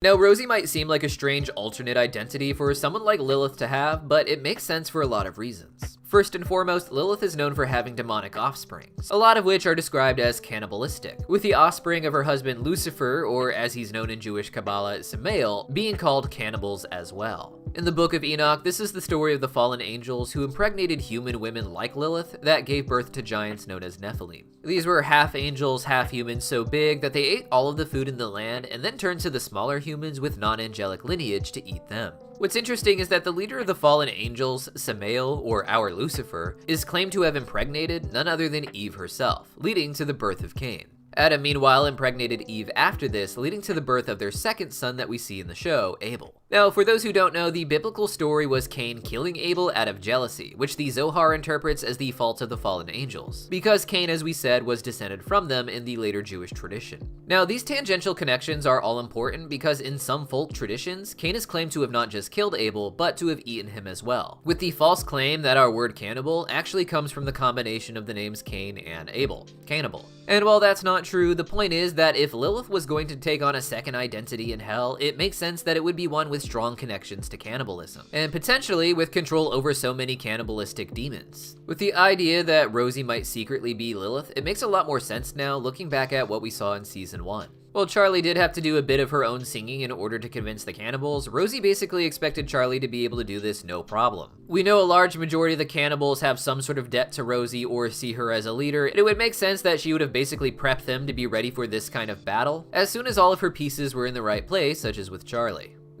Now, Rosie might seem like a strange alternate identity for someone like Lilith to have, but it makes sense for a lot of reasons. First and foremost, Lilith is known for having demonic offsprings, a lot of which are described as cannibalistic, with the offspring of her husband Lucifer, or as he's known in Jewish Kabbalah, Samael, being called cannibals as well. In the Book of Enoch, this is the story of the fallen angels who impregnated human women like Lilith that gave birth to giants known as Nephilim. These were half angels, half humans so big that they ate all of the food in the land and then turned to the smaller humans with non-angelic lineage to eat them. What's interesting is that the leader of the fallen angels, Samael, or our Lucifer, is claimed to have impregnated none other than Eve herself, leading to the birth of Cain. Adam, meanwhile, impregnated Eve after this, leading to the birth of their second son that we see in the show, Abel. Now, for those who don't know, the biblical story was Cain killing Abel out of jealousy, which the Zohar interprets as the fault of the fallen angels, because Cain, as we said, was descended from them in the later Jewish tradition. Now, these tangential connections are all important because in some folk traditions, Cain is claimed to have not just killed Abel, but to have eaten him as well, with the false claim that our word cannibal actually comes from the combination of the names Cain and Abel, cannibal. And while that's not true, the point is that if Lilith was going to take on a second identity in hell, it makes sense that it would be one with strong connections to cannibalism, and potentially with control over so many cannibalistic demons. With the idea that Rosie might secretly be Lilith, it makes a lot more sense now looking back at what we saw in season 1. While Charlie did have to do a bit of her own singing in order to convince the cannibals, Rosie basically expected Charlie to be able to do this no problem. We know a large majority of the cannibals have some sort of debt to Rosie or see her as a leader, and it would make sense that she would have basically prepped them to be ready for this kind of battle, as soon as all of her pieces were in the right place, such as with Charlie.